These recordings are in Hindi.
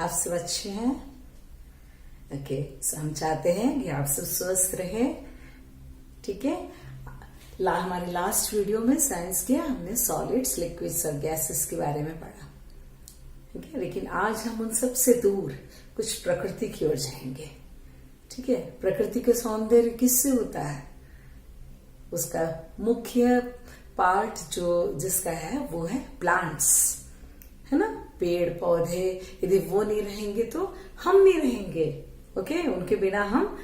आप सब अच्छे हैं? ओके, हम चाहते हैं कि आप सब स्वस्थ रहे। ठीक है। हमारे लास्ट वीडियो में साइंस के हमने सॉलिड्स, लिक्विड्स और गैसेस के बारे में पढ़ा। ठीक है, लेकिन आज हम उन सब से दूर कुछ प्रकृति की ओर जाएंगे। ठीक है, प्रकृति का सौंदर्य किससे होता है? उसका मुख्य पार्ट जिसका है वो है प्लांट्स, है ना। पेड़ पौधे, यदि वो नहीं रहेंगे तो हम नहीं रहेंगे। ओके, उनके बिना हम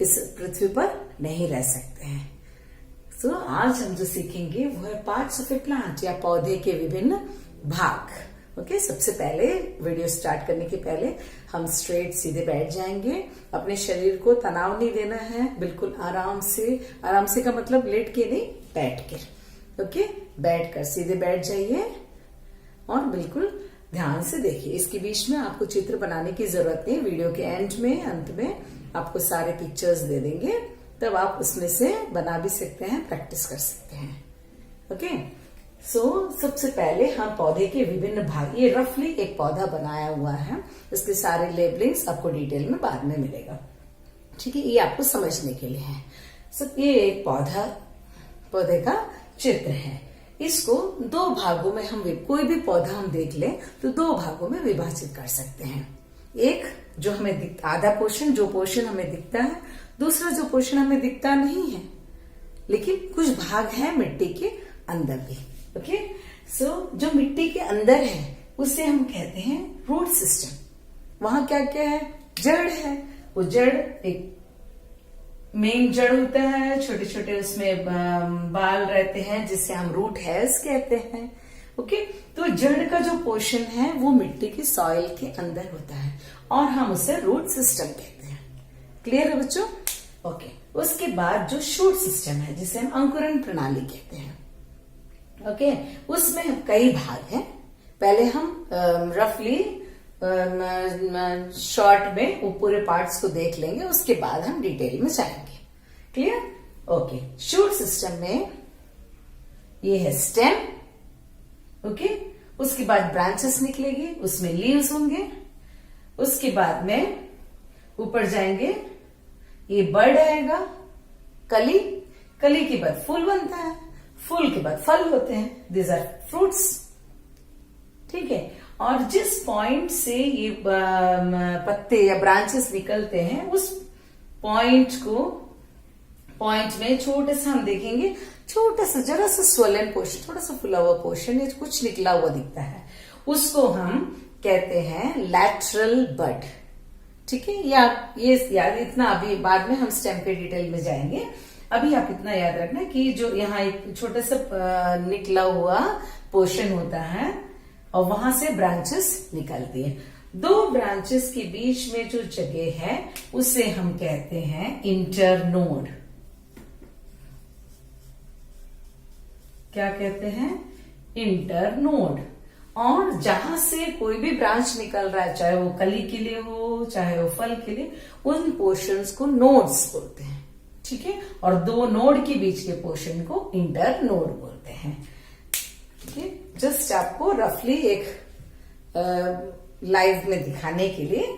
इस पृथ्वी पर नहीं रह सकते हैं। तो आज हम जो सीखेंगे वो है पार्ट्स ऑफ ए प्लांट, या पौधे के विभिन्न भाग। ओके, सबसे पहले वीडियो स्टार्ट करने के पहले हम स्ट्रेट सीधे बैठ जाएंगे। अपने शरीर को तनाव नहीं देना है, बिल्कुल आराम से का मतलब लेट के नहीं, बैठ के। ओके, बैठकर सीधे बैठ जाइए और बिल्कुल ध्यान से देखिए। इसके बीच में आपको चित्र बनाने की जरूरत नहीं, वीडियो के अंत में आपको सारे पिक्चर्स दे देंगे, तब आप उसमें से बना भी सकते हैं, प्रैक्टिस कर सकते हैं। ओके, सबसे पहले हम पौधे के विभिन्न भाग, ये रफली एक पौधा बनाया हुआ है, इसके सारे लेबलिंग्स आपको डिटेल में बाद में मिलेगा। ठीक है, ये आपको समझने के लिए है। ये एक पौधे का चित्र है। इसको दो भागों में हम, कोई भी पौधा हम देख लें तो दो भागों में विभाजित कर सकते हैं। एक जो हमें दिखता, आधा पोर्शन, जो पोर्शन हमें दिखता है, दूसरा जो पोर्शन हमें दिखता नहीं है, लेकिन कुछ भाग है मिट्टी के अंदर भी। ओके, जो मिट्टी के अंदर है उसे हम कहते हैं रूट सिस्टम। वहां क्या क्या है? जड़ है। वो जड़ एक मेन जड़ होता है, छोटे छोटे उसमें बाल रहते हैं जिसे हम रूट हेयर्स कहते हैं। ओके, तो जड़ का जो पोर्शन है वो मिट्टी की सॉइल के अंदर होता है और हम उसे रूट सिस्टम कहते हैं। क्लियर है बच्चों? ओके, उसके बाद जो शूट सिस्टम है जिसे हम अंकुरण प्रणाली कहते हैं। ओके, उसमें कई भाग हैं। पहले हम रफली शॉर्ट में वो पूरे पार्ट्स को देख लेंगे, उसके बाद हम डिटेल में जाएंगे। क्लियर? ओके, शूट सिस्टम में ये है स्टेम। ओके, उसके बाद ब्रांचेस निकलेगी, उसमें लीव्स होंगे। उसके बाद में ऊपर जाएंगे, ये बर्ड आएगा, कली के बाद फूल बनता है, फूल के बाद फल होते हैं, दिस आर फ्रूट्स। ठीक है, और जिस पॉइंट से ये पत्ते या ब्रांचेस निकलते हैं, उस पॉइंट में छोटे सा हम देखेंगे, छोटा सा जरा सा स्वलन पोर्शन, थोड़ा सा फुला हुआ पोर्शन, या कुछ निकला हुआ दिखता है, उसको हम कहते हैं लैटरल बड। ठीक है, ये याद, इतना अभी बाद में हम स्टेम के डिटेल में जाएंगे। अभी आप इतना याद रखना कि जो यहाँ एक छोटा सा निकला हुआ पोर्शन होता है और वहां से ब्रांचेस निकलती है। दो ब्रांचेस के बीच में जो जगह है उसे हम कहते हैं इंटरनोड। क्या कहते हैं? इंटरनोड। और जहां से कोई भी ब्रांच निकल रहा है, चाहे वो कली के लिए हो, चाहे वो फल के लिए, उन पोर्शंस को नोड्स बोलते हैं। ठीक है, और दो नोड के बीच के पोर्शन को इंटरनोड बोलते हैं। जस्ट आपको रफली एक लाइव में दिखाने के लिए,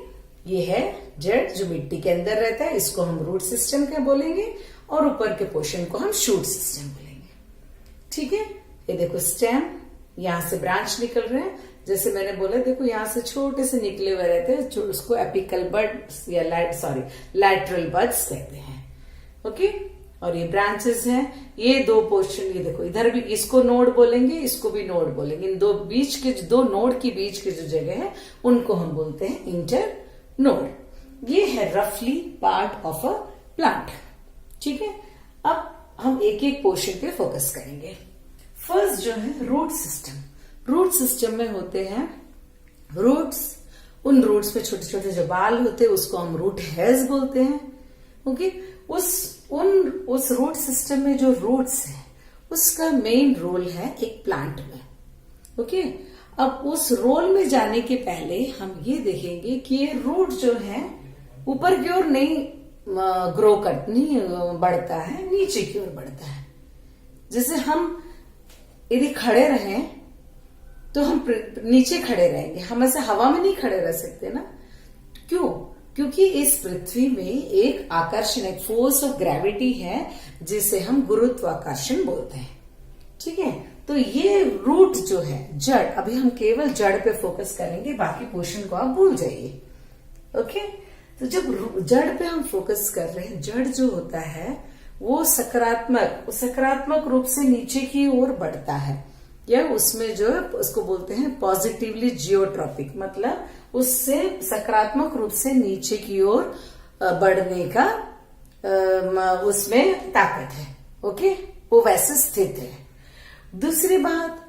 ये है जड़ जो मिट्टी के अंदर रहता है, इसको हम रूट सिस्टम के बोलेंगे, और ऊपर के पोर्शन को हम शूट सिस्टम बोलेंगे। ठीक है, ये देखो स्टेम, यहां से ब्रांच निकल रहे हैं, जैसे मैंने बोला, देखो यहां से छोटे से निकले हुए रहते हैं, जो उसको एपिकल बड्स या लैटरल बड्स कहते हैं। ओके, और ये ब्रांचेस हैं, ये दो पोर्शन, ये देखो इधर भी इसको नोड बोलेंगे, इसको भी नोड बोलेंगे। इन दो नोड के बीच के जो जगह है उनको हम बोलते हैं इंटर नोड। ये है रफली पार्ट ऑफ अ प्लांट। ठीक है, अब हम एक एक पोर्शन पे फोकस करेंगे। फर्स्ट जो है रूट सिस्टम। रूट सिस्टम में होते हैं रूट्स। उन रूट्स पे छोटे छोटे जो बाल होते हैं उसको हम रूट हेयर्स बोलते हैं। ओके, उस रूट सिस्टम में जो रूट्स है उसका मेन रोल है एक प्लांट में। ओके, अब उस रोल में जाने के पहले हम ये देखेंगे कि ये रूट जो है ऊपर की ओर नहीं नहीं बढ़ता है, नीचे की ओर बढ़ता है। जैसे हम यदि खड़े रहें तो हम नीचे खड़े रहेंगे, हम ऐसे हवा में नहीं खड़े रह सकते ना। क्यों? क्योंकि इस पृथ्वी में एक आकर्षण, एक फोर्स ऑफ ग्रेविटी है जिसे हम गुरुत्वाकर्षण बोलते हैं। ठीक है, तो ये रूट जो है जड़, अभी हम केवल जड़ पे फोकस करेंगे, बाकी पोर्शन को आप भूल जाइए। ओके, तो जब जड़ पे हम फोकस कर रहे हैं, जड़ जो होता है वो सकारात्मक रूप से नीचे की ओर बढ़ता है, या उसमें जो है उसको बोलते हैं पॉजिटिवली जियोट्रॉपिक, मतलब उससे सकारात्मक रूप से नीचे की ओर बढ़ने का उसमें ताकत है। ओके, वो वैसे स्थित है। दूसरी बात,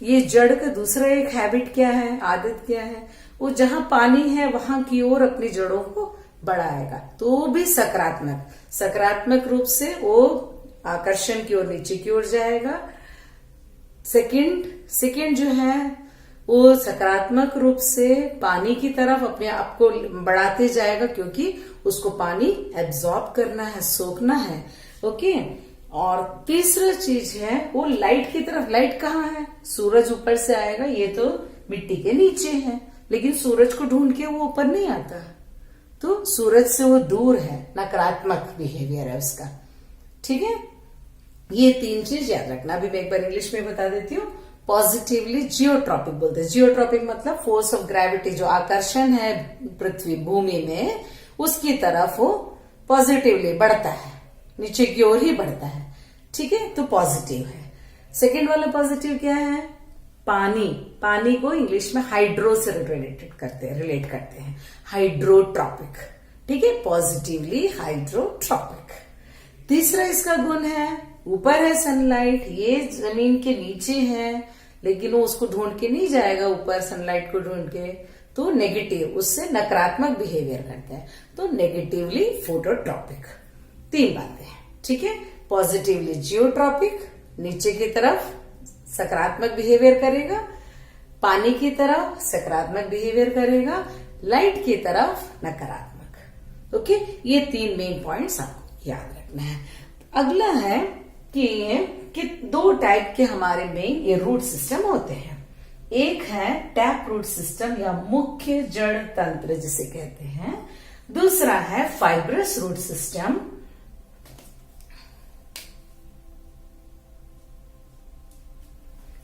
ये जड़ का दूसरा एक हैबिट क्या है, आदत क्या है, वो जहां पानी है वहां की ओर अपनी जड़ों को बढ़ाएगा, तो वो भी सकारात्मक रूप से वो आकर्षण की ओर नीचे की ओर जाएगा। सेकंड जो है वो सकारात्मक रूप से पानी की तरफ अपने आप को बढ़ाते जाएगा, क्योंकि उसको पानी एब्जॉर्ब करना है, सोखना है। ओके, और तीसरा चीज है वो लाइट की तरफ। लाइट कहाँ है? सूरज ऊपर से आएगा, ये तो मिट्टी के नीचे है, लेकिन सूरज को ढूंढ के वो ऊपर नहीं आता, तो सूरज से वो दूर है, नकारात्मक बिहेवियर है उसका। ठीक है, ये तीन चीज याद रखना। अभी मैं एक बार इंग्लिश में बता देती हूँ। पॉजिटिवली जियोट्रॉपिक बोलते हैं। जियोट्रॉपिक मतलब फोर्स ऑफ ग्रेविटी, जो आकर्षण है पृथ्वी भूमि में, उसकी तरफ वो पॉजिटिवली बढ़ता है, नीचे की ओर ही बढ़ता है। ठीक है, तो पॉजिटिव है। सेकेंड वाला पॉजिटिव क्या है? पानी को इंग्लिश में हाइड्रो से रिलेट करते हैं, हाइड्रोट्रॉपिक। ठीक है, पॉजिटिवली हाइड्रोट्रॉपिक। तीसरा इसका गुण है, ऊपर है सनलाइट, ये जमीन के नीचे है, लेकिन वो उसको ढूंढ के नहीं जाएगा ऊपर, सनलाइट को ढूंढ के, तो नेगेटिव, उससे नकारात्मक बिहेवियर करता है, तो नेगेटिवली फोटोट्रॉपिक। तीन बातें हैं। ठीक है, पॉजिटिवली जियोट्रॉपिक, नीचे की तरफ सकारात्मक बिहेवियर करेगा, पानी की तरफ सकारात्मक बिहेवियर करेगा, लाइट की तरफ नकारात्मक। ओके, ये तीन मेन पॉइंट्स आपको याद रखना है। अगला है कि दो टाइप के हमारे में ये रूट सिस्टम होते हैं। एक है टैप रूट सिस्टम या मुख्य जड़ तंत्र जिसे कहते हैं, दूसरा है फाइब्रस रूट सिस्टम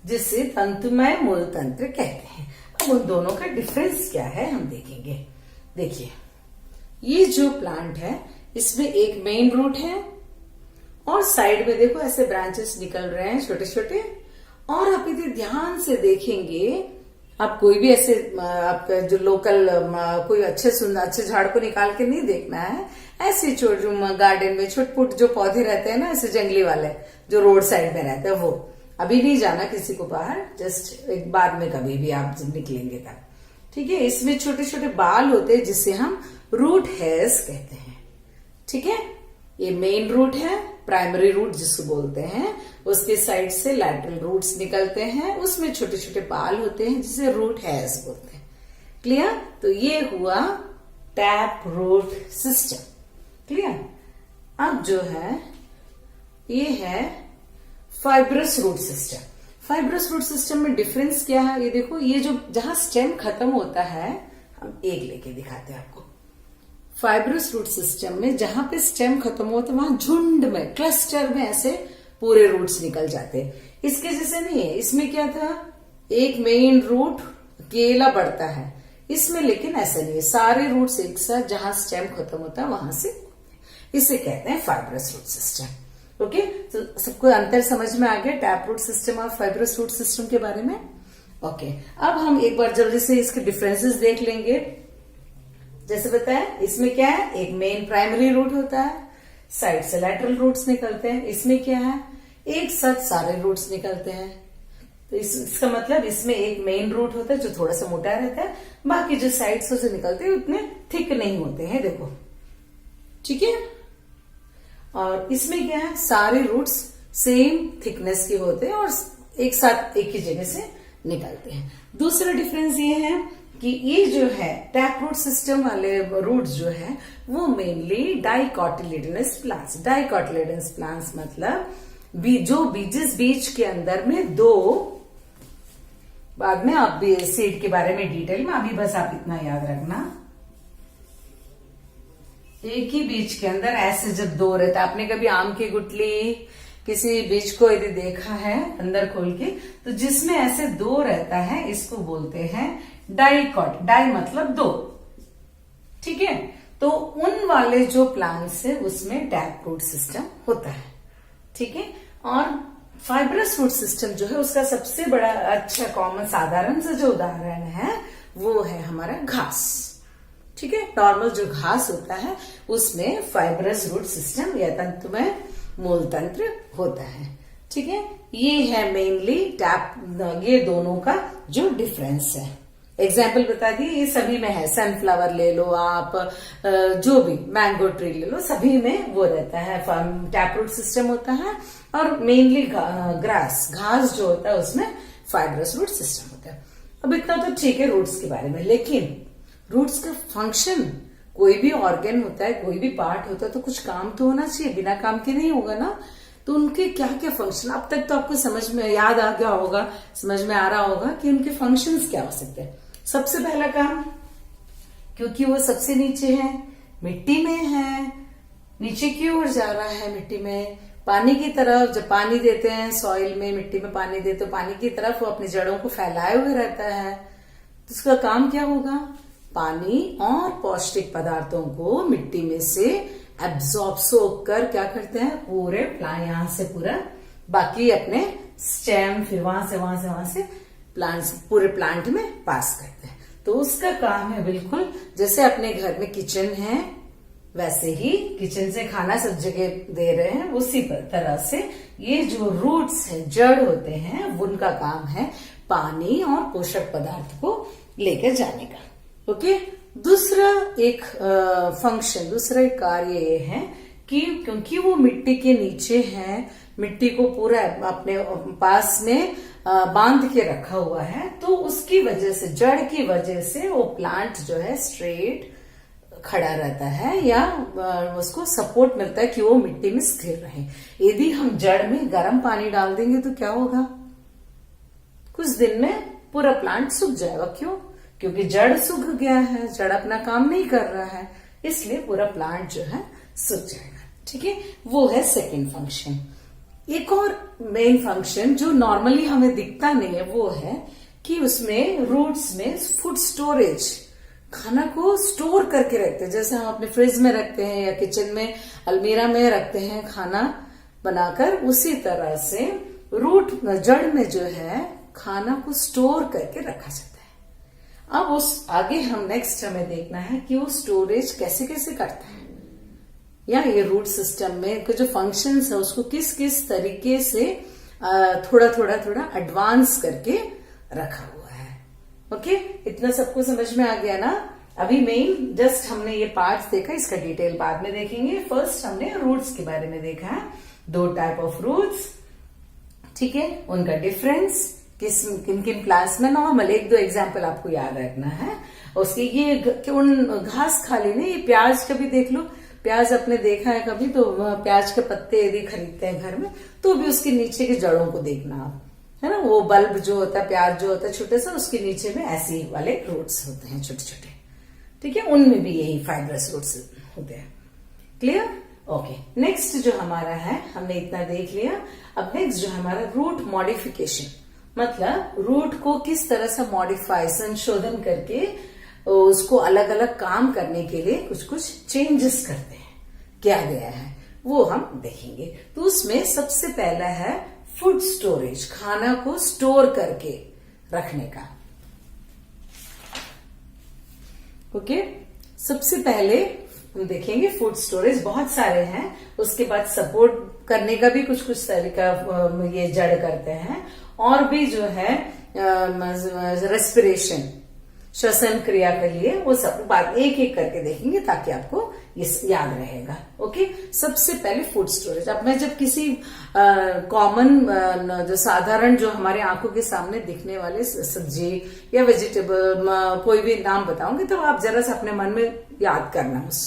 जिसे तंतुमय मूल तंत्र कहते हैं। अब उन दोनों का डिफरेंस क्या है हम देखेंगे। देखिए, ये जो प्लांट है इसमें एक मेन रूट है और साइड में देखो ऐसे ब्रांचेस निकल रहे हैं छोटे छोटे, और आप यदि ध्यान से देखेंगे, आप कोई भी ऐसे आपका जो लोकल कोई अच्छे झाड़ को निकाल के नहीं देखना है, ऐसे छोटे गार्डन में छोटे जो पौधे रहते हैं ना, ऐसे जंगली वाले जो रोड साइड में रहते हैं, वो अभी नहीं जाना किसी को बाहर, जस्ट एक बाद में कभी भी आप जब निकलेंगे तब। ठीक है, इसमें छोटे छोटे बाल होते हैं जिसे हम रूट हेयर्स कहते हैं। ठीक है, ये मेन रूट है, प्राइमरी रूट जिसको बोलते हैं, उसके साइड से लैटरल रूट्स निकलते हैं, उसमें छोटे छोटे बाल होते हैं जिसे रूट हेयर्स बोलते हैं। क्लियर? तो ये हुआ टैप रूट सिस्टम। क्लियर? अब जो है ये है fibrous root system. Fibrous root system में डिफरेंस क्या है, ये देखो, ये जो जहां स्टेम खत्म होता है, हम एक लेके दिखाते हैं आपको। फाइब्रस रूट सिस्टम में जहां पे स्टेम खत्म होता है वहां झुंड में, क्लस्टर में ऐसे पूरे रूट्स निकल जाते हैं। इसके जैसे नहीं है, इसमें क्या था, एक मेन रूट अकेला बढ़ता है, इसमें लेकिन ऐसा नहीं है, सारे रूट्स एक साथ जहां स्टेम खत्म होता है वहां से, इसे कहते हैं फाइब्रस रूट सिस्टम। ओके, तो सबको अंतर समझ में आ गया टैप रूट सिस्टम और फाइब्रस रूट सिस्टम के बारे में। ओके, अब हम एक बार जल्दी से इसके डिफरेंसेस देख लेंगे। जैसे बताया, इसमें क्या है, एक मेन प्राइमरी रूट होता है, साइड से लैटरल रूट्स निकलते हैं। इसमें क्या है, एक साथ सारे रूट्स निकलते हैं, तो इसका मतलब इसमें एक मेन रूट होता है जो थोड़ा सा मोटा रहता है, बाकी जो साइड से निकलते हैं उतने थिक नहीं होते हैं, देखो। ठीक है, और इसमें क्या है, सारे रूट्स सेम थिकनेस के होते हैं और एक साथ एक ही जगह से निकलते हैं। दूसरा डिफरेंस ये है कि ये जो है टैप रूट सिस्टम वाले रूट्स जो है वो मेनली डाइकोटिलेडनस प्लांट्स। डाइकोटिलेडनस प्लांट्स मतलब जो जिस बीज के अंदर में दो बाद में आप भी सीड के बारे में डिटेल में, अभी बस आप इतना याद रखना। एक ही बीज के अंदर ऐसे जब दो रहता है, आपने कभी आम की गुठली किसी बीज को यदि देखा है अंदर खोल के, तो जिसमें ऐसे दो रहता है इसको बोलते हैं डाइकॉट। डाई मतलब दो, ठीक है। तो उन वाले जो प्लांट्स है उसमें टैप रूट सिस्टम होता है, ठीक है। और फाइब्रस रूट सिस्टम जो है उसका सबसे बड़ा अच्छा कॉमन साधारण सा जो उदाहरण है वो है हमारा घास, ठीक है। नॉर्मल जो घास होता है उसमें फाइब्रस रूट सिस्टम या तंतु में मूल तंत्र होता है, ठीक है। ये है मेनली टैप, ये दोनों का जो डिफरेंस है। एग्जाम्पल बता दिए, ये सभी में है। सनफ्लावर ले लो आप, जो भी मैंगो ट्री ले लो, सभी में वो रहता है, टैप रूट सिस्टम होता है। और मेनली ग्रास, घास जो होता है उसमें फाइब्रस रूट सिस्टम होता है। अब इतना तो ठीक है रूट्स के बारे में, लेकिन रूट्स का फंक्शन, कोई भी ऑर्गन होता है, कोई भी पार्ट होता है तो कुछ काम तो होना चाहिए, बिना काम के नहीं होगा ना। तो उनके क्या क्या फंक्शन, अब तक तो आपको समझ में याद आ गया होगा, समझ में आ रहा होगा कि उनके फंक्शंस क्या हो सकते हैं। सबसे पहला काम, क्योंकि वो सबसे नीचे है, मिट्टी में है, नीचे की ओर जा रहा है मिट्टी में, पानी की तरफ जब पानी देते हैं, सॉइल में मिट्टी में पानी देते तो पानी की तरफ वो अपनी जड़ों को फैलाए हुए रहता है। तो उसका काम क्या होगा, पानी और पौष्टिक पदार्थों को मिट्टी में से एब्जॉर्ब सोख कर क्या करते हैं, पूरे प्लांट, यहां से पूरा बाकी अपने स्टेम, फिर वहां से प्लांट्स, पूरे प्लांट में पास करते हैं। तो उसका काम है बिल्कुल जैसे अपने घर में किचन है, वैसे ही किचन से खाना सब जगह दे रहे हैं, उसी तरह से ये जो रूट्स है, जड़ होते हैं, उनका काम है पानी और पोषक पदार्थ को लेकर जाने का। ओके। दूसरा एक फंक्शन, दूसरा एक कार्य ये है कि क्योंकि वो मिट्टी के नीचे है, मिट्टी को पूरा अपने पास में बांध के रखा हुआ है, तो उसकी वजह से, जड़ की वजह से वो प्लांट जो है स्ट्रेट खड़ा रहता है, या उसको सपोर्ट मिलता है कि वो मिट्टी में स्थिर रहे। यदि हम जड़ में गर्म पानी डाल देंगे तो क्या होगा, कुछ दिन में पूरा प्लांट सूख जाएगा। क्यों? क्योंकि जड़ सूख गया है, जड़ अपना काम नहीं कर रहा है, इसलिए पूरा प्लांट जो है सूख जाएगा, ठीक है। वो है सेकंड फंक्शन। एक और मेन फंक्शन जो नॉर्मली हमें दिखता नहीं है वो है कि उसमें रूट्स में फूड स्टोरेज, खाना को स्टोर करके रखते हैं, जैसे हम अपने फ्रिज में रखते हैं या किचन में अलमीरा में रखते हैं खाना बनाकर, उसी तरह से रूट, जड़ में जो है खाना को स्टोर करके रखा जाता है। अब उस आगे हम नेक्स्ट हमें देखना है कि वो स्टोरेज कैसे कैसे करता है, या ये रूट सिस्टम में जो फंक्शंस है उसको किस किस तरीके से थोड़ा एडवांस करके रखा हुआ है। ओके, इतना सबको समझ में आ गया ना। अभी मेन जस्ट हमने ये पार्ट्स देखा, इसका डिटेल बाद में देखेंगे। फर्स्ट हमने रूट्स के बारे में देखा है, 2 टाइप ऑफ रूट्स, ठीक है, उनका डिफरेंस, किन किन प्लांट्स में नॉर्मल, 1-2 एग्जाम्पल आपको याद रखना है। उसकी ये उन घास खा लेने, ये प्याज कभी देख लो, प्याज आपने देखा है कभी, तो प्याज के पत्ते यदि खरीदते हैं घर में तो भी उसके नीचे की जड़ों को देखना आप, है ना, वो बल्ब जो होता है, प्याज जो होता है छोटे सा, उसके नीचे में ऐसे वाले रूट्स होते हैं छोटे छोटे, ठीक है, उनमें भी यही फाइब्रस रूट्स होते हैं। क्लियर? ओके। नेक्स्ट जो हमारा है, हमने इतना देख लिया। अब नेक्स्ट जो हमारा रूट मॉडिफिकेशन, मतलब रूट को किस तरह से मॉडिफाई, संशोधन करके उसको अलग अलग काम करने के लिए कुछ कुछ चेंजेस करते हैं, क्या गया है वो हम देखेंगे। तो उसमें सबसे पहला है फूड स्टोरेज, खाना को स्टोर करके रखने का। ओके, सबसे पहले हम देखेंगे फूड स्टोरेज, बहुत सारे हैं। उसके बाद सपोर्ट करने का भी कुछ कुछ तरीका ये जड़ करते हैं, और भी जो है रेस्पिरेशन, श्वसन क्रिया के लिए, वो सब बात एक एक करके देखेंगे ताकि आपको ये याद रहेगा। ओके, सबसे पहले फूड स्टोरेज। अब मैं जब किसी कॉमन जो साधारण जो हमारे आंखों के सामने दिखने वाले सब्जी या वेजिटेबल कोई भी नाम बताऊंगी, तो आप जरा सा अपने मन में याद करना उस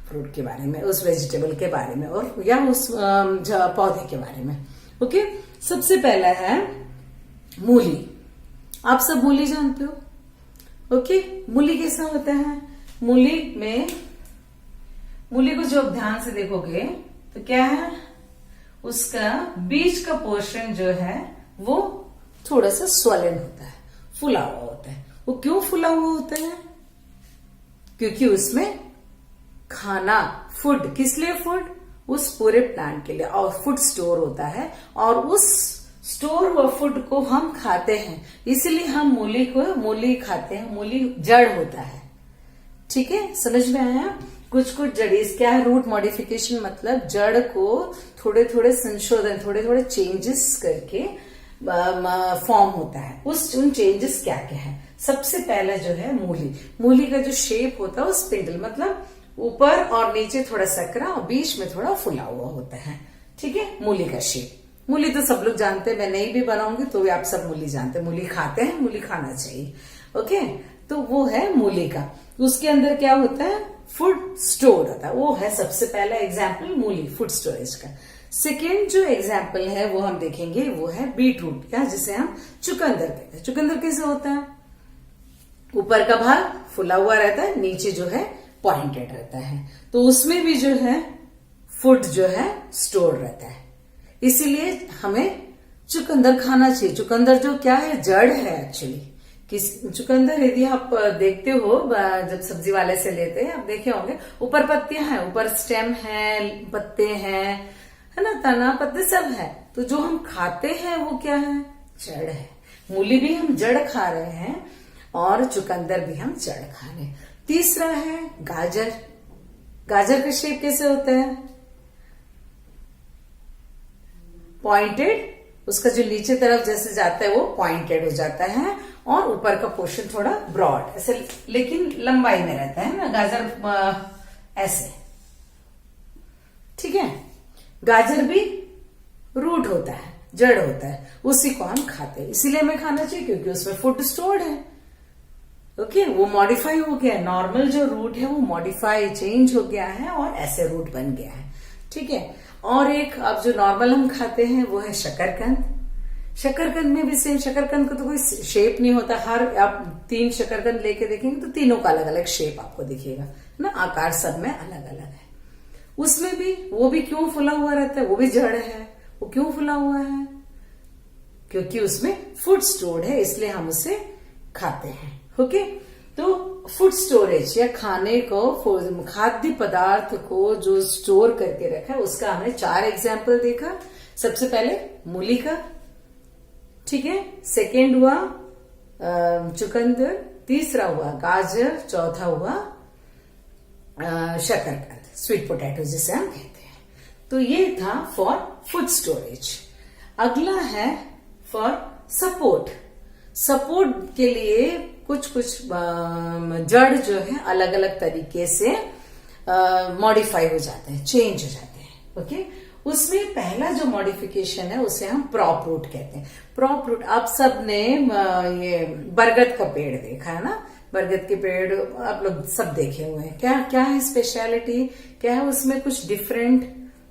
फ्रूट के बारे में, उस वेजिटेबल के बारे में, और या उस पौधे के बारे में। ओके, सबसे पहला है मूली। आप सब मूली जानते हो। ओके, मूली कैसा होता है? मूली को जो आप ध्यान से देखोगे तो क्या है, उसका बीच का पोर्शन जो है वो थोड़ा सा स्वलन होता है, फुला हुआ होता है। वो क्यों फुला हुआ होता है? क्योंकि उसमें खाना, फूड, किस लिए फूड? उस पूरे प्लांट के लिए, और फूड स्टोर होता है, और उस स्टोर हुआ फूड को हम खाते हैं, इसलिए हम मूली खाते हैं। मूली जड़ होता है, ठीक है, समझ में आया? कुछ जड़ी क्या है, रूट मॉडिफिकेशन, मतलब जड़ को थोड़े थोड़े संशोधन, थोड़े थोड़े चेंजेस करके फॉर्म होता है। उन चेंजेस क्या क्या है? सबसे पहला जो है मूली का जो शेप होता है वो स्पिंडल, मतलब ऊपर और नीचे थोड़ा सकरा और बीच में थोड़ा फुला हुआ होता है, ठीक है, मूली का शेप। मूली तो सब लोग जानते हैं, मैं नहीं भी बनाऊंगी तो भी आप सब मूली जानते हैं, मूली खाते हैं, मूली खाना चाहिए। ओके, तो वो है मूली का। उसके अंदर क्या होता है? फूड स्टोर होता है। वो है सबसे पहला एग्जाम्पल मूली, फूड स्टोरेज का। सेकेंड जो एग्जाम्पल है वो हम देखेंगे, वो है बीट रूट, या जिसे हम चुकंदर कहते हैं। चुकंदर कैसे होता है? ऊपर का भाग फुला हुआ रहता है, नीचे जो है पॉइंटेड रहता है, तो उसमें भी जो है फूड जो है स्टोर रहता है, इसीलिए हमें चुकंदर खाना चाहिए। चुकंदर जो क्या है, जड़ है एक्चुअली। चुकंदर यदि आप देखते हो, जब सब्जी वाले से लेते हैं, आप देखे होंगे ऊपर पत्तियां हैं, ऊपर स्टेम है, पत्ते हैं, है ना, तना पत्ते सब है, तो जो हम खाते हैं वो क्या है? जड़ है। मूली भी हम जड़ खा रहे हैं और चुकंदर भी हम जड़ खा रहे हैं। तीसरा है गाजर। गाजर का शेप कैसे होता है? पॉइंटेड, उसका जो नीचे तरफ जैसे जाता है वो पॉइंटेड हो जाता है, और ऊपर का पोर्शन थोड़ा ब्रॉड ऐसे, लेकिन लंबाई में रहता है ना गाजर, ऐसे, ठीक है। गाजर भी रूट होता है, जड़ होता है, उसी को हम खाते हैं, इसीलिए हमें खाना चाहिए क्योंकि उसमें फूड स्टोर्ड है। ओके, वो मॉडिफाई हो गया है, नॉर्मल जो रूट है वो मॉडिफाई, चेंज हो गया है और ऐसे रूट बन गया है, ठीक है। और एक अब जो नॉर्मल हम खाते हैं वो है शकरकंद। शकरकंद में भी सेम, शकरकंद का तो कोई शेप नहीं होता, हर आप 3 शकरकंद लेके देखेंगे तो तीनों का अलग अलग शेप आपको दिखेगा ना, आकार सब में अलग अलग है। उसमें भी वो भी क्यों फुला हुआ रहता है? वो भी जड़ है। वो क्यों फुला हुआ है? क्योंकि उसमें फूड स्टोर्ड है, इसलिए हम उसे खाते हैं। ओके, तो फूड स्टोरेज या खाने को, खाद्य पदार्थ को जो स्टोर करके रखा है, उसका हमने 4 एग्जाम्पल देखा। सबसे पहले मूली का, ठीक है, सेकेंड हुआ चुकंदर, तीसरा हुआ गाजर, चौथा हुआ शकरकंद, स्वीट पोटैटो जिसे हम कहते हैं। तो ये था फॉर फूड स्टोरेज। अगला है फॉर सपोर्ट। सपोर्ट के लिए कुछ जड़ जो है अलग अलग तरीके से मॉडिफाई हो जाते हैं, चेंज हो जाते हैं। ओके, उसमें पहला जो मॉडिफिकेशन है उसे हम प्रॉप रूट कहते हैं। प्रॉप रूट, आप सब ने ये बरगद का पेड़ देखा है ना, बरगद के पेड़ आप लोग सब देखे हुए हैं। क्या क्या है स्पेशलिटी, क्या है उसमें कुछ डिफरेंट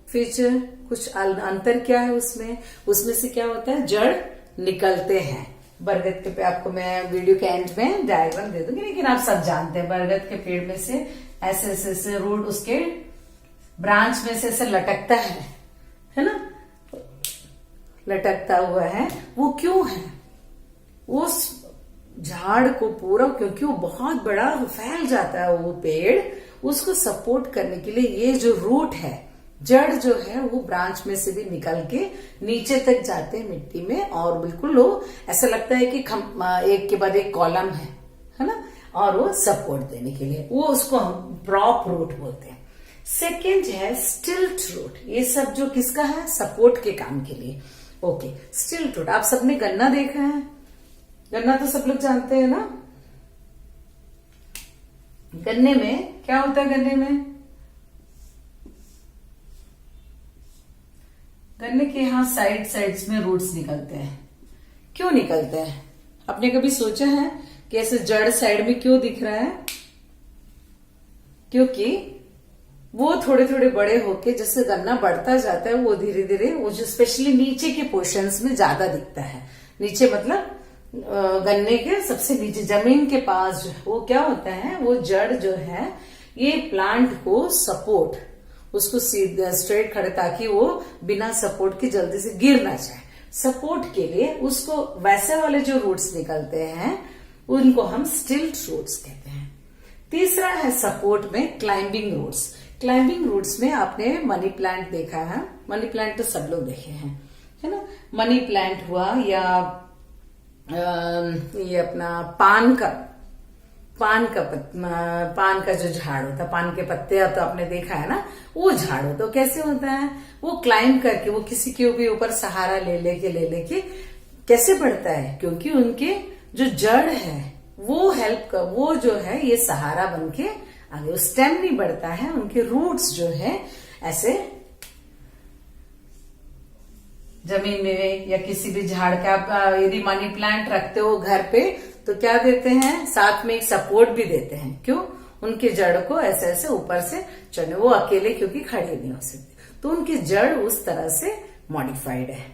फीचर, कुछ अंतर क्या है उसमें? उसमें से क्या होता है, जड़ निकलते हैं। बरगद के पेड़, आपको मैं वीडियो के एंड में डायग्राम दे दूंगी, लेकिन आप सब जानते हैं बरगद के पेड़ में से ऐसे ऐसे रूट उसके ब्रांच में से ऐसे लटकता है ना, लटकता हुआ है। वो क्यों है? उस झाड़ को पूरा, क्योंकि वो बहुत बड़ा फैल जाता है वो पेड़, उसको सपोर्ट करने के लिए ये जो रूट है, जड़ जो है, वो ब्रांच में से भी निकल के नीचे तक जाते हैं मिट्टी में, और बिल्कुल वो ऐसा लगता है कि एक के बाद एक कॉलम है ना, और वो सपोर्ट देने के लिए, वो उसको हम प्रॉप रूट बोलते हैं। सेकेंड है स्टिल्ट रूट। ये सब जो किसका है? सपोर्ट के काम के लिए। ओके, स्टिल्ट रूट, आप सबने गन्ना देखा है, गन्ना तो सब लोग जानते हैं ना। गन्ने में क्या होता है? गन्ने के यहाँ साइड्स में रूट्स निकलते हैं। क्यों निकलते हैं? आपने कभी सोचा है कि ऐसे जड़ साइड में क्यों दिख रहा है? क्योंकि वो थोड़े थोड़े बड़े होके, जैसे गन्ना बढ़ता जाता है, वो धीरे धीरे वो जो स्पेशली नीचे के पोर्शंस में ज्यादा दिखता है। नीचे मतलब गन्ने के सबसे नीचे जमीन के पास वो क्या होता है, वो जड़ जो है ये प्लांट को सपोर्ट, उसको सीधा स्ट्रेट खड़े ताकि वो बिना सपोर्ट के जल्दी से गिर ना जाए, सपोर्ट के लिए उसको वैसे वाले जो रूट्स निकलते हैं उनको हम स्टिल्ट रूट्स कहते हैं। तीसरा है सपोर्ट में क्लाइंबिंग रूट्स। क्लाइंबिंग रूट्स में आपने मनी प्लांट देखा है, मनी प्लांट तो सब लोग देखे हैं, है ना। मनी प्लांट हुआ या ये अपना पान का जो झाड़ होता है, पान के पत्ते तो आपने देखा है ना, वो झाड़ होता है। कैसे होता है, वो क्लाइंब करके वो किसी के भी ऊपर सहारा ले लेके कैसे बढ़ता है, क्योंकि उनके जो जड़ है वो जो है ये सहारा बनके आगे, वो स्टेम नहीं बढ़ता है, उनके रूट्स जो है ऐसे जमीन में या किसी भी झाड़ का, आप यदि मनी प्लांट रखते हो घर पे तो क्या देते हैं, साथ में एक सपोर्ट भी देते हैं। क्यों, उनके जड़ को ऐसे ऐसे ऊपर से चढ़ने, वो अकेले क्योंकि खड़े नहीं हो सकते, तो उनकी जड़ उस तरह से मॉडिफाइड है।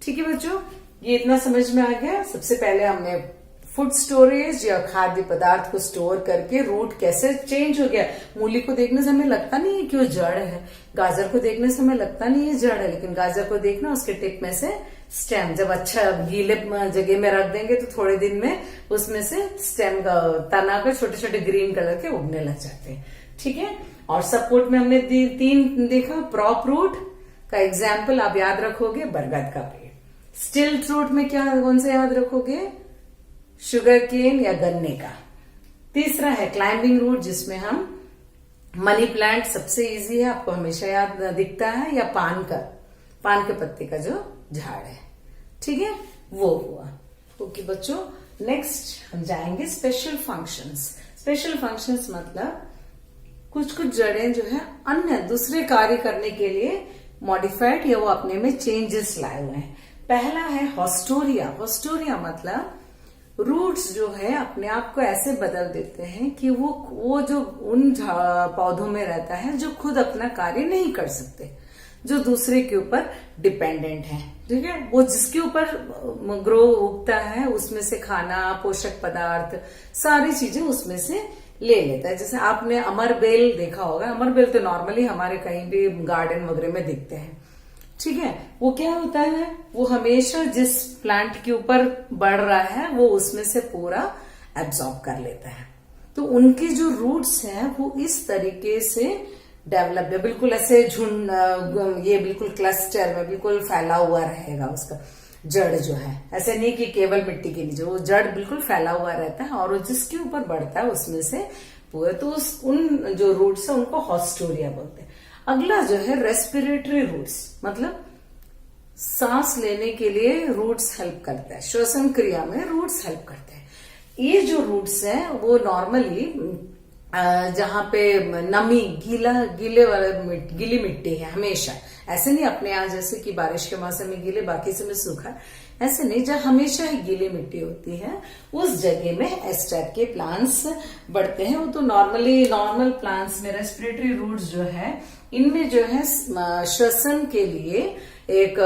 ठीक है बच्चों, ये इतना समझ में आ गया। सबसे पहले हमने फूड स्टोरेज या खाद्य पदार्थ को स्टोर करके रूट कैसे चेंज हो गया। मूली को देखने से हमें लगता नहीं है कि वो जड़ है, गाजर को देखने से हमें लगता नहीं है जड़ है, लेकिन गाजर को देखना उसके टिप में से स्टेम, जब अच्छा गीले जगह में रख देंगे तो थोड़े दिन में उसमें से स्टेम का तना का छोटे छोटे ग्रीन कलर के उगने लग जाते हैं। ठीक है, और सपोर्ट में हमने तीन देखा। प्रॉप रूट का एग्जाम्पल आप याद रखोगे, बरगद का पेड़। स्टिल्ट रूट में क्या, कौन सा याद रखोगे, शुगर केन या गन्ने का। तीसरा है क्लाइंबिंग रूट, जिसमें हम मनी प्लांट सबसे इजी है, आपको हमेशा याद दिखता है, या पान के पत्ते का जो झाड़ है। ठीक है, वो हुआ। ओके बच्चों, नेक्स्ट हम जाएंगे स्पेशल फंक्शंस। स्पेशल फंक्शंस मतलब कुछ जड़ें जो है अन्य दूसरे कार्य करने के लिए मॉडिफाइड या वो अपने में चेंजेस लाए हुए हैं। पहला है हॉस्टोरिया। हॉस्टोरिया मतलब रूट्स जो है अपने आप को ऐसे बदल देते हैं कि वो जो उन पौधों में रहता है जो खुद अपना कार्य नहीं कर सकते, जो दूसरे के ऊपर डिपेंडेंट है। ठीक है, वो जिसके ऊपर ग्रो उगता है उसमें से खाना, पोषक पदार्थ, सारी चीजें उसमें से ले लेता है। जैसे आपने अमरबेल देखा होगा, अमरबेल तो नॉर्मली हमारे कहीं भी गार्डन वगैरह में दिखते हैं। ठीक है, वो क्या होता है, वो हमेशा जिस प्लांट के ऊपर बढ़ रहा है वो उसमें से पूरा एब्जॉर्ब कर लेता है। तो उनके जो रूट्स हैं वो इस तरीके से डेवलप है, बिल्कुल ऐसे झुंड, ये बिल्कुल क्लस्टर में बिल्कुल फैला हुआ रहेगा उसका जड़ जो है। ऐसे नहीं कि केवल मिट्टी के नीचे, वो जड़ बिल्कुल फैला हुआ रहता है और जिसके ऊपर बढ़ता है उसमें से पूरे, तो उन जो रूट्स है उनको हॉस्टोरिया बोलते हैं। अगला जो है रेस्पिरेटरी रूट्स, मतलब सांस लेने के लिए रूट्स हेल्प करता है, श्वसन क्रिया में रूट्स हेल्प करते हैं। ये जो रूट्स हैं वो नॉर्मली जहां पे नमी, गीली मिट्टी है हमेशा, ऐसे नहीं अपने यहाँ जैसे कि बारिश के मौसम में गीले बाकी समय सूखा, ऐसे नहीं, जहाँ हमेशा ही गीली मिट्टी होती है उस जगह में इस टाइप के प्लांट्स बढ़ते हैं। वो तो नॉर्मल प्लांट्स में रेस्पिरेटरी रूट्स जो है इनमें जो है श्वसन के लिए एक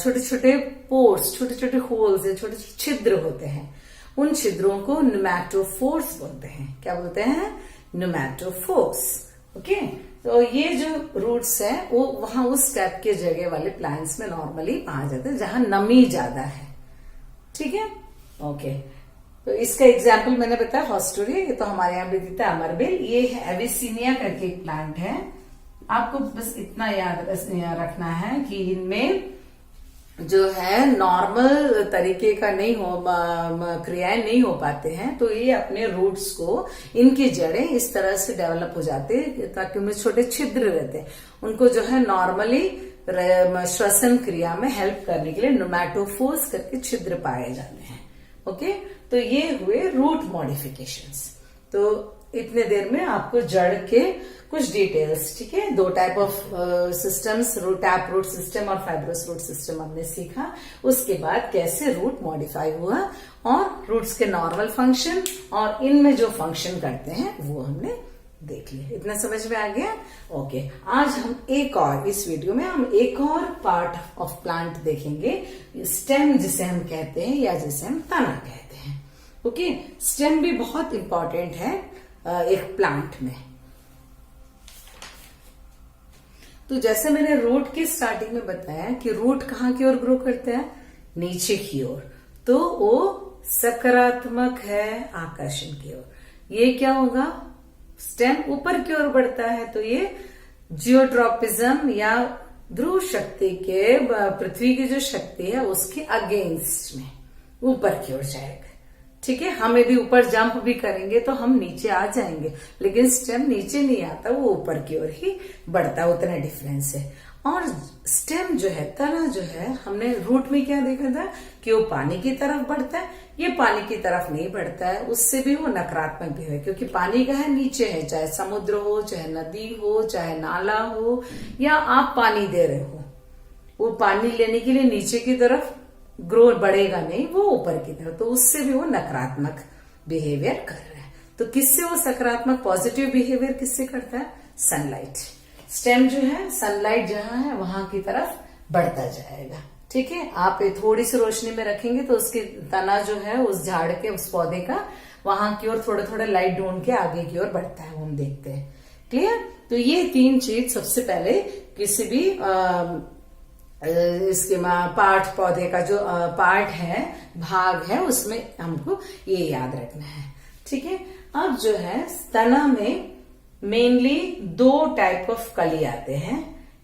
छोटे छोटे पोर्स, छोटे छोटे होल्स, छोटे छोटे छिद्र होते हैं। उन छिद्रों को न्यूमैटोफोर्स बोलते हैं। क्या बोलते हैं? न्यूमैटोफोर्स। ओके, तो ये जो रूट्स है वो वहां उस टाइप के जगह वाले प्लांट्स में नॉर्मली पाए जाते हैं जहां नमी ज्यादा है। ठीक है, ओके। तो इसका एग्जाम्पल मैंने बताया हॉस्टोरिया, ये तो हमारे यहाँ भी दिखता है अमरबेल। ये है एविसिनिया करके एक प्लांट है। आपको बस इतना याद रखना है कि इनमें जो है नॉर्मल तरीके का नहीं हो, क्रियाएं नहीं हो पाते हैं, तो ये अपने रूट्स को, इनकी जड़ें इस तरह से डेवलप हो जाते हैं ताकि उनमें छोटे छिद्र रहते हैं, उनको जो है नॉर्मली श्वसन क्रिया में हेल्प करने के लिए न्यूमैटोफोर्स करके छिद्र पाए जाते हैं। ओके, तो ये हुए रूट मॉडिफिकेशंस। तो इतने देर में आपको जड़ के कुछ डिटेल्स, ठीक है, 2 type of systems, tap root system और फाइब्रस रूट सिस्टम हमने सीखा। उसके बाद कैसे रूट मॉडिफाई हुआ और रूट्स के नॉर्मल फंक्शन और इनमें जो फंक्शन करते हैं वो हमने देख लिए। इतना समझ में आ गया? ओके, आज हम इस वीडियो में हम एक और पार्ट ऑफ प्लांट देखेंगे, स्टेम जिसे हम कहते हैं या जिसे हम तना कहते हैं। ओके, स्टेम भी बहुत इंपॉर्टेंट है एक प्लांट में। तो जैसे मैंने रूट की स्टार्टिंग में बताया कि रूट कहाँ की ओर ग्रो करता है? नीचे की ओर। तो वो सकारात्मक है आकर्षण की ओर। ये क्या होगा? स्टेम ऊपर की ओर बढ़ता है तो ये जियोट्रॉपिज्म या ध्रुव शक्ति के, पृथ्वी की जो शक्ति है उसके अगेंस्ट में ऊपर की ओर जाएगा। ठीक है, हम यदि ऊपर जंप भी करेंगे तो हम नीचे आ जाएंगे, लेकिन स्टेम नीचे नहीं आता, वो ऊपर की ओर ही बढ़ता है, उतना डिफरेंस है। और स्टेम जो है, तना जो है, हमने रूट में क्या देखा था कि वो पानी की तरफ बढ़ता है। ये पानी की तरफ नहीं बढ़ता है, उससे भी वो नकारात्मक भी है, क्योंकि पानी का है नीचे है, चाहे समुद्र हो, चाहे नदी हो, चाहे नाला हो, या आप पानी दे रहे हो, वो पानी लेने के लिए नीचे की तरफ ग्रो बढ़ेगा नहीं, वो ऊपर की तरफ, तो उससे भी वो नकारात्मक बिहेवियर कर रहा है। तो किससे वो सकारात्मक पॉजिटिव बिहेवियर किससे करता है? सनलाइट। स्टेम जो है सनलाइट जहां है वहां की तरफ बढ़ता जाएगा। ठीक है, आप थोड़ी सी रोशनी में रखेंगे तो उसकी तना जो है उस झाड़ के, उस पौधे का, वहां की ओर थोड़ा थोड़ा लाइट ढूंढ के आगे की ओर बढ़ता है, वो हम देखते हैं। क्लियर? तो ये तीन चीज सबसे पहले किसी भी इसके पार्ट, पौधे का जो पार्ट है, भाग है, उसमें हमको ये याद रखना है। ठीक है, अब जो है तना में मेनली दो टाइप ऑफ कली आते हैं।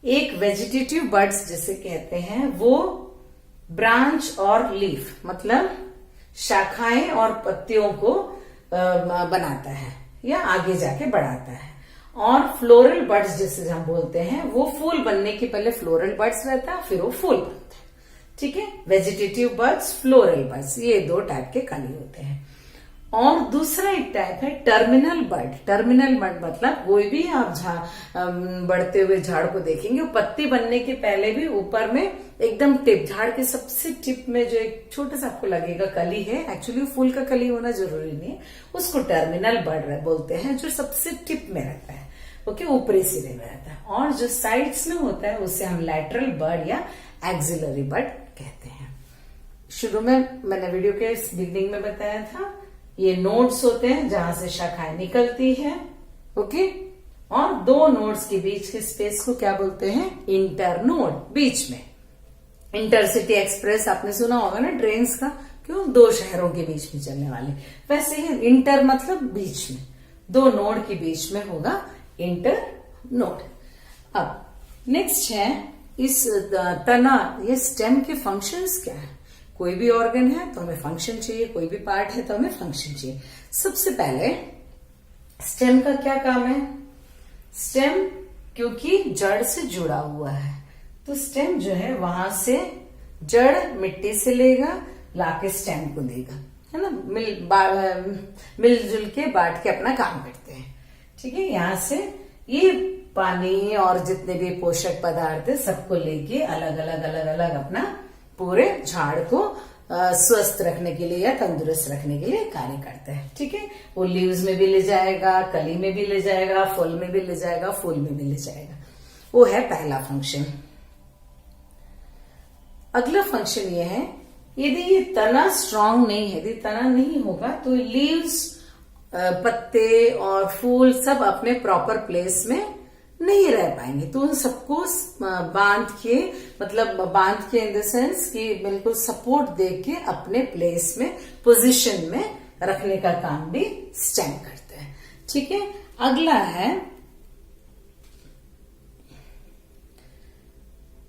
एक वेजिटेटिव बड्स जिसे कहते हैं, वो ब्रांच और लीफ, मतलब शाखाएं और पत्तियों को बनाता है या आगे जाके बढ़ाता है। और फ्लोरल बड्स जिसे हम बोलते हैं, वो फूल बनने के पहले फ्लोरल बड्स रहता है, फिर वो फूल बनता है। ठीक है, वेजिटेटिव बड्स, फ्लोरल बड्स, ये दो टाइप के कली होते हैं। और दूसरा एक टाइप है टर्मिनल बड। टर्मिनल बड मतलब कोई भी आप बढ़ते हुए झाड़ को देखेंगे, पत्ती बनने के पहले भी ऊपर में एकदम टिप, झाड़ के सबसे टिप में जो एक छोटा सा आपको लगेगा कली है, एक्चुअली फूल का कली होना जरूरी नहीं है, उसको टर्मिनल बड बोलते हैं, जो सबसे टिप में रहता है, ओके, ऊपरी सिरे में रहता है। और जो साइड्स में होता है उसे हम लैटरल बड या एक्सिलरी बड कहते हैं। शुरू में मैंने वीडियो के बिगिनिंग में बताया था, ये नोड्स होते हैं जहां से शाखाएं निकलती है, ओके, और दो नोड्स के बीच के स्पेस को क्या बोलते हैं? इंटरनोड। बीच में इंटरसिटी एक्सप्रेस आपने सुना होगा ना, ट्रेन्स का, क्यों? दो शहरों के बीच में चलने वाले, वैसे ही इंटर मतलब बीच में, दो नोड के बीच में होगा इंटर नोड। अब नेक्स्ट है इस तना, ये स्टेम के फंक्शंस क्या है? कोई भी ऑर्गन है तो हमें फंक्शन चाहिए, कोई भी पार्ट है तो हमें फंक्शन चाहिए। सबसे पहले स्टेम का क्या काम है? स्टेम क्योंकि जड़ से जुड़ा हुआ है, तो स्टेम जो है वहां से जड़ मिट्टी से लेगा, लाके स्टेम को देगा, है ना, मिलजुल के बांट के अपना काम करते हैं। ठीक है, यहां से ये पानी और जितने भी पोषक पदार्थ है सबको लेके अलग अलग अपना पूरे झाड़ को स्वस्थ रखने के लिए या तंदुरुस्त रखने के लिए कार्य करता है। ठीक है, वो लीव्स में भी ले जाएगा, कली में भी ले जाएगा, फल में भी ले जाएगा, फूल में भी ले जाएगा। वो है पहला फंक्शन। अगला फंक्शन ये है, यदि ये तना स्ट्रांग नहीं है, यदि तना नहीं होगा तो लीव्स, पत्ते और फूल सब अपने प्रॉपर प्लेस में नहीं रह पाएंगे। तो उन सबको बांध के, मतलब बांध के इन द सेंस कि बिल्कुल सपोर्ट दे के अपने प्लेस में, पोजीशन में रखने का काम भी स्टेम करते हैं। ठीक है, अगला है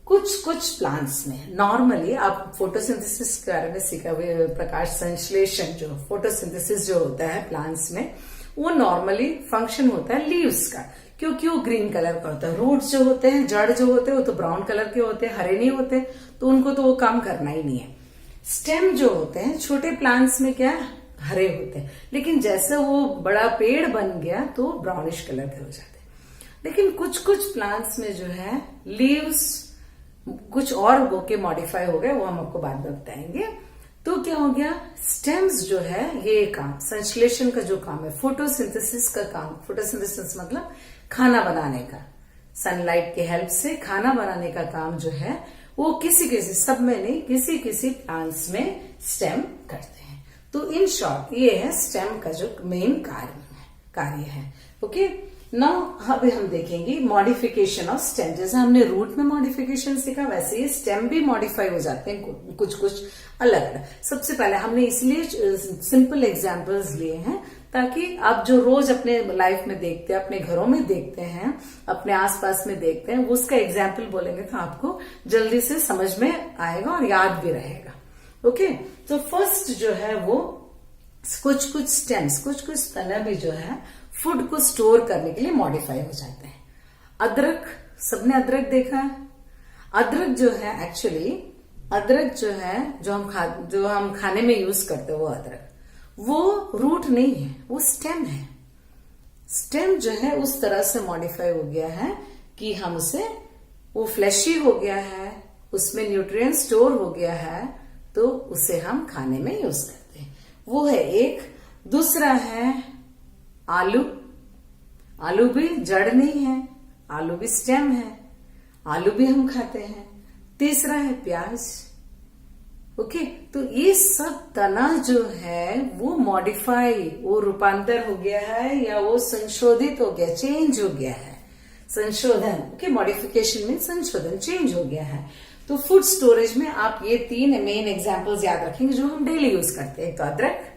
कुछ प्लांट्स में नॉर्मली, आप फोटोसिंथेसिस के बारे में सीखा हुए, प्रकाश संश्लेषण जो फोटोसिंथेसिस जो होता है प्लांट्स में, वो नॉर्मली फंक्शन होता है लीव्स का, क्योंकि वो ग्रीन कलर का होता है। रूट्स जो होते हैं, जड़ जो होते हैं, वो तो ब्राउन कलर के होते हैं, हरे नहीं होते, तो उनको तो वो काम करना ही नहीं है। स्टेम जो होते हैं छोटे प्लांट्स में क्या हरे होते हैं, लेकिन जैसे वो बड़ा पेड़ बन गया तो ब्राउनिश कलर के हो जाते हैं। लेकिन कुछ प्लांट्स में जो है लीव्स कुछ और होके मॉडिफाई हो गए, वो हम आपको बाद में बताएंगे, तो क्या हो गया, स्टेम्स जो है ये काम, संश्लेषण का जो काम है, फोटोसिंथेसिस का काम, फोटोसिंथेसिस मतलब खाना बनाने का, सनलाइट के हेल्प से खाना बनाने का काम जो है वो किसी किसी, सब में नहीं, किसी किसी प्लांट्स में स्टेम करते हैं। तो इन शॉर्ट ये है स्टेम का जो मेन कार्य है। ओके, नाउ अभी हम देखेंगे मॉडिफिकेशन ऑफ स्टेम। जैसे हमने रूट में मॉडिफिकेशन सीखा, वैसे ही स्टेम भी मॉडिफाई हो जाते हैं कुछ कुछ अलग अलग। सबसे पहले हमने इसलिए सिंपल एग्जांपल्स लिए हैं ताकि आप जो रोज अपने लाइफ में देखते हैं, अपने घरों में देखते हैं, अपने आसपास में देखते हैं, उसका एग्जाम्पल बोलेंगे तो आपको जल्दी से समझ में आएगा और याद भी रहेगा। ओके, तो फर्स्ट जो है वो कुछ कुछ स्टेम्स, कुछ कुछ तना भी जो है फूड को स्टोर करने के लिए मॉडिफाई हो जाते हैं। अदरक, सबने अदरक देखा है? अदरक जो है एक्चुअली, अदरक जो है जो हम खाने में यूज करते हैं, वो अदरक, वो रूट नहीं है, वो स्टेम है। स्टेम जो है उस तरह से मॉडिफाई हो गया है कि हम उसे, वो फ्लैशी हो गया है, उसमें न्यूट्रिएंट स्टोर हो गया है, तो उसे हम खाने में यूज करते हैं। वो है एक। दूसरा है आलू। आलू भी जड़ नहीं है, आलू भी स्टेम है, आलू भी हम खाते हैं। तीसरा है प्याज। ओके, तो ये सब तना जो है वो मॉडिफाई, वो रूपांतर हो गया है या वो संशोधित हो गया, चेंज हो गया है, संशोधन। ओके, मॉडिफिकेशन में संशोधन, चेंज हो गया है। तो फूड स्टोरेज में आप ये 3 मेन एग्जांपल्स याद रखेंगे जो हम डेली यूज करते हैं। तो अदरक,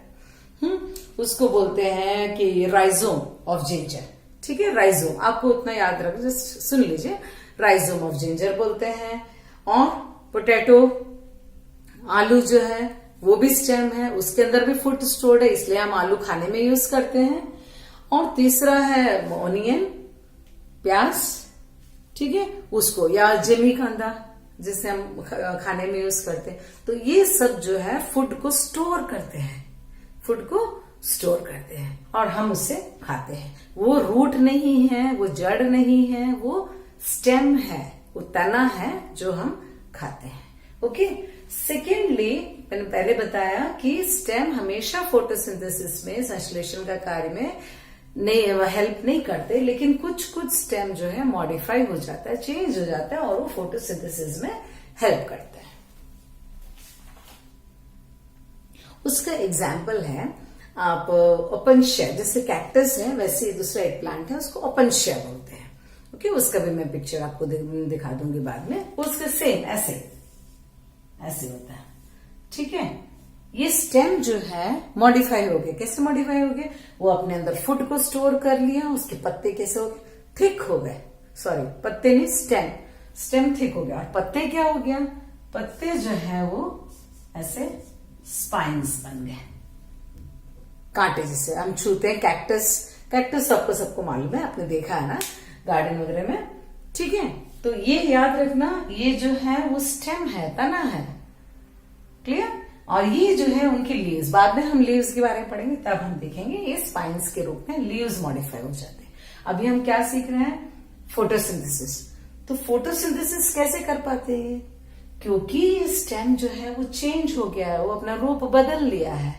उसको बोलते हैं कि राइजोम ऑफ जिंजर। ठीक है, राइजोम, आपको उतना याद रख, जस्ट सुन लीजिए, राइजोम ऑफ जिंजर बोलते हैं। और पोटैटो, आलू जो है वो भी स्टेम है, उसके अंदर भी फूड स्टोर्ड है, इसलिए हम आलू खाने में यूज करते हैं। और तीसरा है ऑनियन, प्याज। ठीक है, उसको, या जेमी कांदा जिसे हम खाने में यूज करते हैं। तो ये सब जो है फूड को स्टोर करते हैं, फूड को स्टोर करते हैं और हम उसे खाते हैं। वो रूट नहीं है, वो जड़ नहीं है, वो स्टेम है, वो तना है जो हम खाते हैं। ओके, सेकेंडली मैंने पहले बताया कि स्टेम हमेशा फोटोसिंथेसिस में, संश्लेषण का कार्य में नहीं हेल्प नहीं करते, लेकिन कुछ कुछ स्टेम जो है मॉडिफाई हो जाता है, चेंज हो जाता है और वो फोटोसिंथेसिस में हेल्प करता है। उसका एग्जाम्पल है, आप ओपन शेयर, जैसे कैक्टस है वैसे दूसरा एक प्लांट है, उसको ओपन शेयर बोलते हैं। ओके, उसका भी मैं पिक्चर आपको दिखा दूंगी बाद में। उसका सेम ऐसे होता है। ठीक है, ये स्टेम जो है मॉडिफाई हो गए। कैसे मॉडिफाई हो गए? वो अपने अंदर फूड को स्टोर कर लिया, उसके पत्ते कैसे हो गए? थिक हो गए। सॉरी, पत्ते नहीं, स्टेम थिक हो गया। और पत्ते क्या हो गया? पत्ते जो है वो ऐसे स्पाइन्स बन गए, कांटे जैसे हम छूते हैं। कैक्टस सबको मालूम है, आपने देखा है ना गार्डन वगैरह में। ठीक है, तो ये याद रखना, ये जो है वो स्टेम है, तना है। क्लियर? और ये जो है उनके लीव्स, बाद में हम लीव्स के बारे में पढ़ेंगे, तब हम देखेंगे ये स्पाइन्स के रूप में लीव्स मॉडिफाई हो जाते हैं। अभी हम क्या सीख रहे हैं? फोटोसिंथेसिस। तो फोटोसिंथेसिस कैसे कर पाते हैं? क्योंकि ये स्टेम जो है वो चेंज हो गया है, वो अपना रूप बदल लिया है।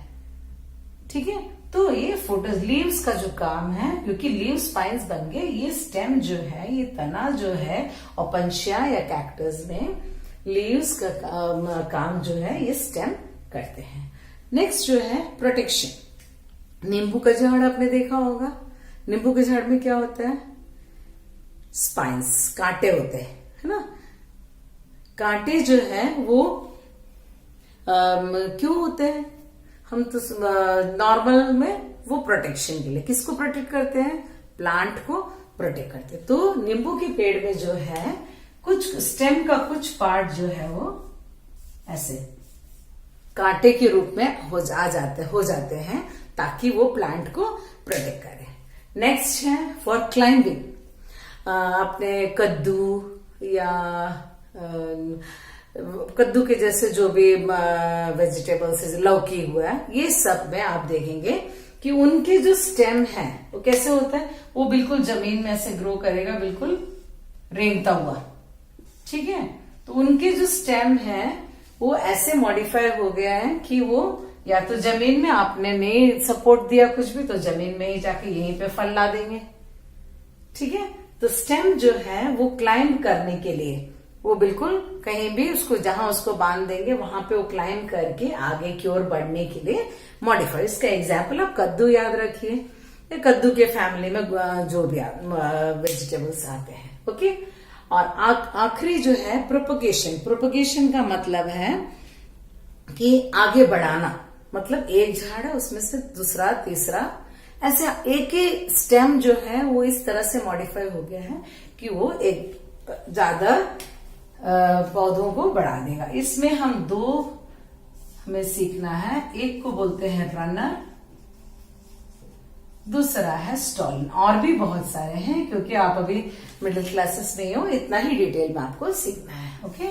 ठीक है, तो ये लीव्स का जो काम है, क्योंकि लीव स्पाइन्स बन गए, ये स्टेम जो है, ये तना जो है ओपनशिया या कैक्टस में लीव्स का काम जो है ये स्टेम करते हैं। नेक्स्ट जो है प्रोटेक्शन। नींबू का झाड़ आपने देखा होगा, नींबू के झाड़ में क्या होता है? स्पाइन्स, कांटे होते हैं, है ना। कांटे जो है वो क्यों होते हैं? हम तो नॉर्मल में वो प्रोटेक्शन के लिए, किसको प्रोटेक्ट करते हैं? प्लांट को प्रोटेक्ट करते हैं। तो नींबू के पेड़ में जो है कुछ स्टेम का कुछ पार्ट जो है वो ऐसे कांटे के रूप में हो जाते हैं ताकि वो प्लांट को प्रोटेक्ट करे। नेक्स्ट है फॉर क्लाइंबिंग। आपने कद्दू या कद्दू के जैसे जो भी वेजिटेबल्स, लौकी हुआ है, ये सब में आप देखेंगे कि उनके जो स्टेम है वो कैसे होता है? वो बिल्कुल जमीन में ऐसे ग्रो करेगा, बिल्कुल रेंगता हुआ। ठीक है, तो उनके जो स्टेम है वो ऐसे मॉडिफाई हो गया है कि वो या तो जमीन में, आपने नहीं सपोर्ट दिया कुछ भी, तो जमीन में ही जाके यहीं पे फल ला देंगे। ठीक है, तो स्टेम जो है वो क्लाइंब करने के लिए, वो बिल्कुल कहीं भी उसको जहां उसको बांध देंगे वहां पे वो क्लाइंब करके आगे की ओर बढ़ने के लिए मॉडिफाई। इसका एग्जाम्पल आप कद्दू याद रखिए, या कद्दू के फैमिली में जो भी वेजिटेबल्स आते हैं। ओके, और आखिरी जो है प्रोपगेशन। प्रोपगेशन का मतलब है कि आगे बढ़ाना, मतलब एक झाड़ है उसमें से दूसरा, तीसरा, ऐसे एक ही स्टेम जो है वो इस तरह से मॉडिफाई हो गया है कि वो एक ज्यादा पौधों को बढ़ा देगा। इसमें हम दो हमें सीखना है, एक को बोलते हैं रनर, दूसरा है स्टॉलन। और भी बहुत सारे हैं क्योंकि आप अभी मिडिल क्लासेस में हो, इतना ही डिटेल में आपको सीखना है। ओके,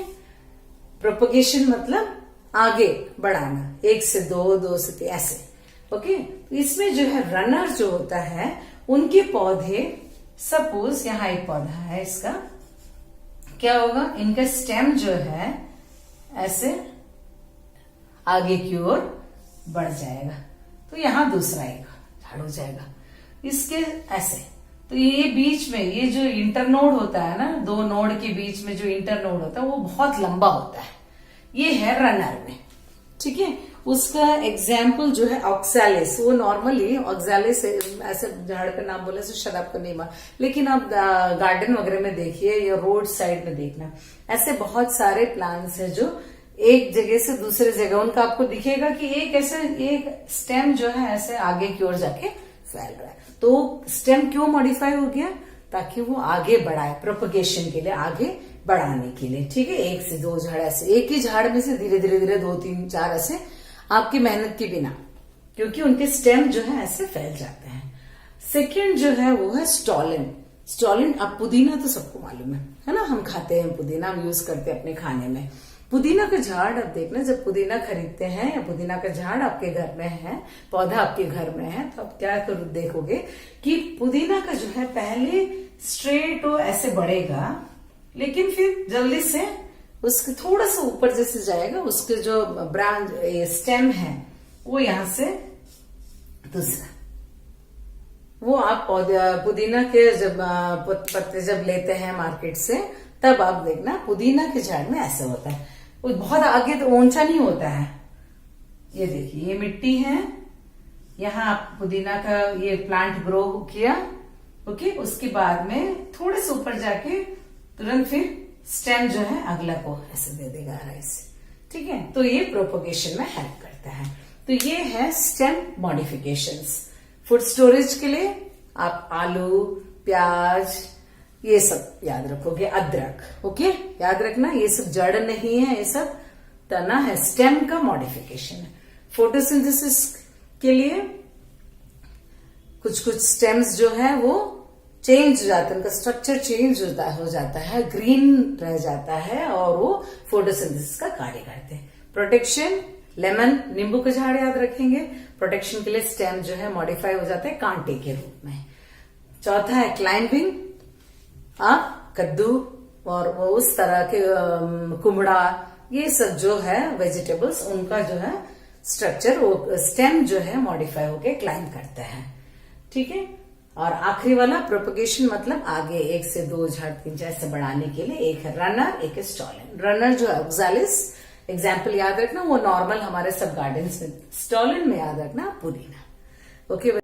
प्रोपगेशन मतलब आगे बढ़ाना, 1 से 2, 2 से 3 ऐसे। ओके, इसमें जो है रनर जो होता है उनके पौधे, सपोज यहां एक पौधा है, इसका क्या होगा, इनका स्टेम जो है ऐसे आगे की ओर बढ़ जाएगा, तो यहां दूसरा एक झाड़ हो जाएगा, इसके ऐसे। तो ये बीच में ये जो इंटरनोड होता है ना, दो नोड के बीच में जो इंटरनोड होता है वो बहुत लंबा होता है, ये है रनर में। ठीक है, उसका एग्जाम्पल जो है ऑक्सैलिस। वो नॉर्मली ऑक्सैलिस ऐसे झाड़ का नाम बोले तो शायद आपको नहीं मालूम, लेकिन आप गार्डन वगैरह में देखिए या रोड साइड में देखना, ऐसे बहुत सारे प्लांट्स है जो एक जगह से दूसरे जगह, उनका आपको दिखेगा कि एक ऐसे एक स्टेम जो है ऐसे आगे की ओर जाके फैल रहा है। तो स्टेम क्यों मॉडिफाई हो गया, ताकि वो आगे बढ़ाए, प्रोपगेशन के लिए, आगे बढ़ाने के लिए। ठीक है, 1 से 2 झाड़ ऐसे, एक ही झाड़ में से धीरे धीरे धीरे 2, 3, 4 ऐसे आपकी मेहनत के बिना, क्योंकि उनके स्टेम जो है ऐसे फैल जाते हैं। सेकेंड जो है वो है स्टॉलन। स्टॉलन, अब पुदीना तो सबको मालूम है ना, हम खाते हैं पुदीना, हम यूज करते हैं अपने खाने में। पुदीना का झाड़ अब देखना, जब पुदीना खरीदते हैं या पुदीना का झाड़ आपके घर में है, पौधा आपके घर में है, तो आप क्या करो, देखोगे कि पुदीना का जो है पहले स्ट्रेट हो ऐसे बढ़ेगा, लेकिन फिर जल्दी से उसके थोड़ा सा ऊपर जैसे जाएगा, उसके जो ब्रांच स्टेम है वो यहां से दूसरा, वो आप पुदीना के जब पत्ते जब लेते हैं मार्केट से, तब आप देखना पुदीना के झाड़ में ऐसा होता है, वो बहुत आगे तो ऊंचा नहीं होता है। ये देखिए, ये मिट्टी है, यहाँ पुदीना का ये प्लांट ग्रो किया। ओके, उसके बाद में थोड़े से ऊपर जाके तुरंत फिर स्टेम जो है अगला को ऐसे दे देगा आराम से। ठीक है, तो ये प्रोपोगेशन में हेल्प करता है। तो ये है स्टेम मॉडिफिकेशंस। फूड स्टोरेज के लिए आप आलू, प्याज, ये सब याद रखोगे, अदरक। ओके, याद रखना, ये सब जड़ नहीं है, ये सब तना है, स्टेम का मॉडिफिकेशन है। फोटोसिंथेसिस के लिए कुछ कुछ स्टेम्स जो है वो चेंज हो जाता है, उनका स्ट्रक्चर चेंज हो जाता है, ग्रीन रह जाता है, और वो फोटोसिंथेसिस का कार्य करते हैं। प्रोटेक्शन, लेमन, नींबू का झाड़ याद रखेंगे, प्रोटेक्शन के लिए स्टेम जो है मॉडिफाई हो जाते हैं कांटे के रूप में। चौथा है क्लाइंबिंग, आप कद्दू और वो उस तरह के कुमड़ा, ये सब जो है वेजिटेबल्स, उनका जो है स्ट्रक्चर, वो स्टेम जो है मॉडिफाई होके क्लाइंब करते हैं। ठीक है, और आखिरी वाला प्रोपगेशन मतलब आगे 1 से 2 झाड़ 3 झाड़ ऐसे बढ़ाने के लिए, एक है रनर, एक है स्टॉलन। रनर जो है ऑक्सैलिस, एग्जाम्पल याद रखना, वो नॉर्मल हमारे सब गार्डन्स में। स्टॉलन में याद रखना पुदीना। ओके।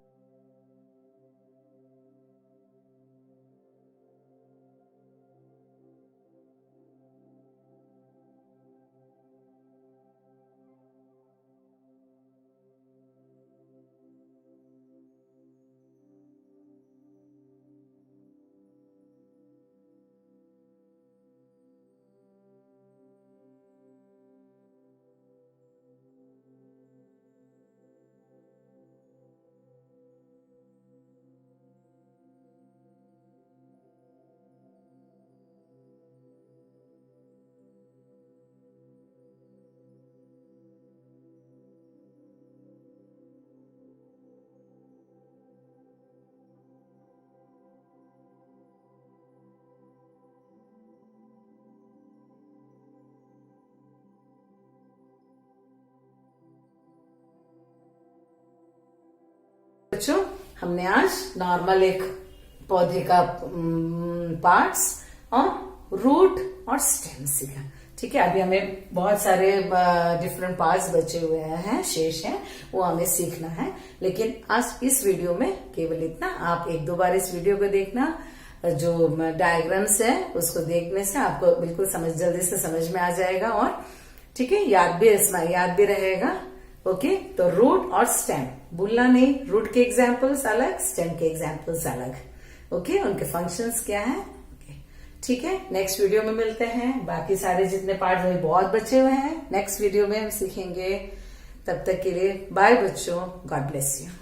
बच्चों, हमने आज नॉर्मल एक पौधे का पार्ट्स और रूट और स्टेम सीखा। ठीक है, अभी हमें बहुत सारे डिफरेंट पार्ट्स बचे हुए हैं, शेष हैं, वो हमें सीखना है। लेकिन आज इस वीडियो में केवल इतना। आप एक दो बार इस वीडियो को देखना, जो डायग्राम्स है उसको देखने से आपको बिल्कुल जल्दी से समझ में आ जाएगा, और ठीक है, याद भी रहेगा। ओके, तो रूट और स्टेम भूलना नहीं। रूट के एग्जाम्पल्स अलग, स्टेम के एग्जाम्पल्स अलग। ओके, उनके फंक्शंस क्या है। ठीक है, नेक्स्ट वीडियो में मिलते हैं। बाकी सारे जितने पार्ट वही बहुत बचे हुए हैं, नेक्स्ट वीडियो में हम सीखेंगे। तब तक के लिए बाय बच्चों, गॉड ब्लेस यू।